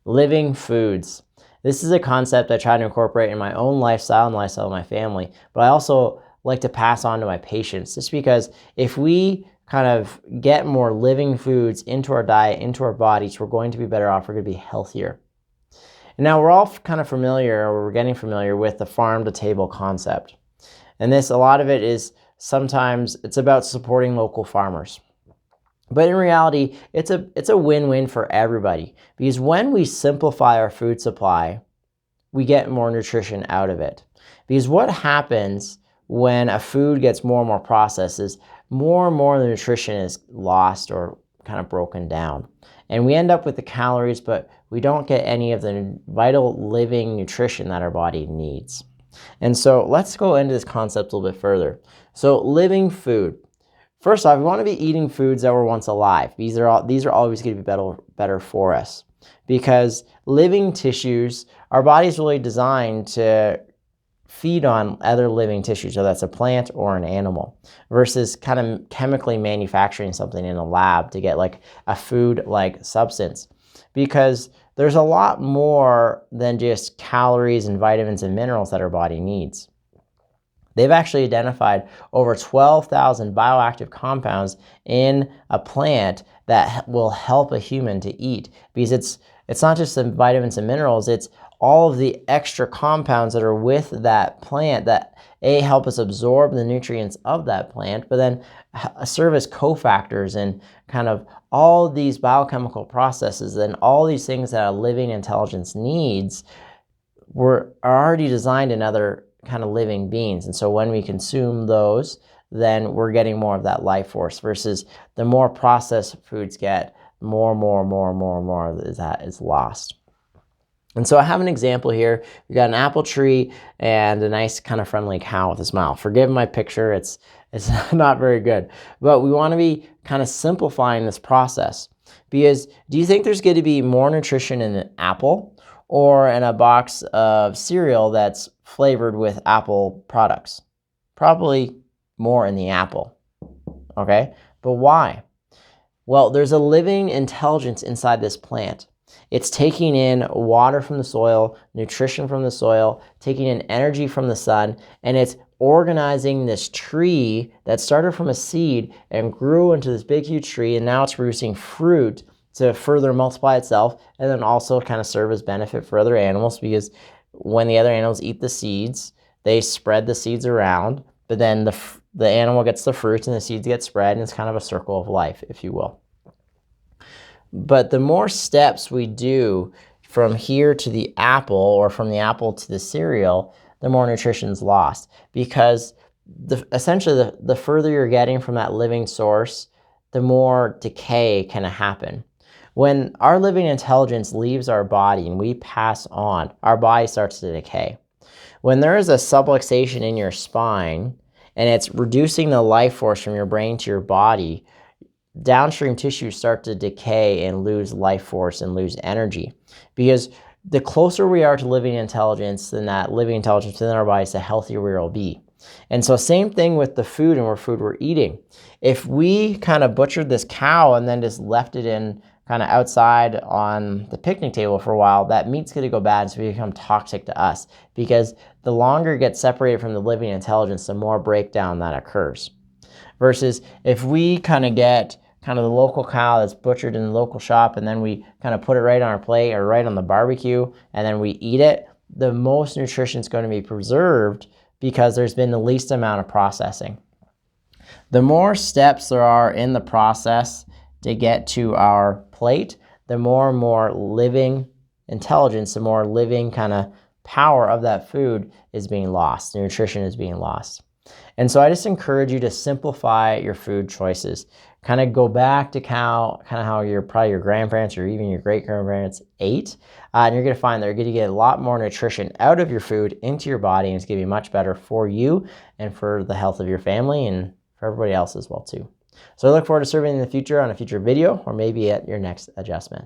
living foods. This is a concept I try to incorporate in my own lifestyle and the lifestyle of my family, but I also like to pass on to my patients, just because if we kind of get more living foods into our diet, into our bodies, we're going to be better off, we're going to be healthier. And now we're all kind of familiar, or we're getting familiar with the farm to table concept. And this, a lot of it is sometimes it's about supporting local farmers. But in reality, it's a win-win for everybody, because when we simplify our food supply, we get more nutrition out of it. Because what happens when a food gets more and more processed is more and more of the nutrition is lost or kind of broken down. And we end up with the calories, but we don't get any of the vital living nutrition that our body needs. And so let's go into this concept a little bit further. So living food. First off, we want to be eating foods that were once alive. These are always going to be better for us, because living tissues, our body's really designed to feed on other living tissues, whether that's a plant or an animal, versus kind of chemically manufacturing something in a lab to get like a food-like substance. Because there's a lot more than just calories and vitamins and minerals that our body needs. They've actually identified over 12,000 bioactive compounds in a plant that will help a human to eat, because it's not just the vitamins and minerals, it's all of the extra compounds that are with that plant that help us absorb the nutrients of that plant, but then serve as cofactors and kind of all these biochemical processes and all these things that a living intelligence needs are already designed in other kind of living beings. And so when we consume those, then we're getting more of that life force, versus the more processed foods get, more of that is lost. And so I have an example here. We got an apple tree and a nice kind of friendly cow with a smile. Forgive my picture, it's not very good. But we want to be kind of simplifying this process, because do you think there's going to be more nutrition in an apple or in a box of cereal that's flavored with apple products? Probably more in the apple, okay? But why? Well, there's a living intelligence inside this plant. It's taking in water from the soil, nutrition from the soil, taking in energy from the sun, and it's organizing this tree that started from a seed and grew into this big, huge tree, and now it's producing fruit to further multiply itself, and then also kind of serve as benefit for other animals, because when the other animals eat the seeds, they spread the seeds around, but then the animal gets the fruit and the seeds get spread, and it's kind of a circle of life, if you will. But the more steps we do from here to the apple, or from the apple to the cereal, the more nutrition is lost, because essentially the further you're getting from that living source, the more decay can happen. When our living intelligence leaves our body and we pass on, our body starts to decay. When there is a subluxation in your spine and it's reducing the life force from your brain to your body, downstream tissues start to decay and lose life force and lose energy. Because the closer we are to living intelligence, then that living intelligence within our bodies, the healthier we will be. And so same thing with the food and what food we're eating. If we kind of butchered this cow and then just left it in kind of outside on the picnic table for a while, that meat's going to go bad, so it become toxic to us, because the longer it gets separated from the living intelligence, the more breakdown that occurs. Versus if we kind of get kind of the local cow that's butchered in the local shop, and then we kind of put it right on our plate or right on the barbecue, and then we eat it, the most nutrition is going to be preserved, because there's been the least amount of processing. The more steps there are in the process to get to our plate, the more and more living intelligence, the more living kind of power of that food is being lost. The nutrition is being lost. And so I just encourage you to simplify your food choices. Kind of go back to kind of how probably your grandparents or even your great-grandparents ate. And you're going to find that you're going to get a lot more nutrition out of your food into your body, and it's going to be much better for you and for the health of your family and for everybody else as well too. So I look forward to serving in the future on a future video, or maybe at your next adjustment.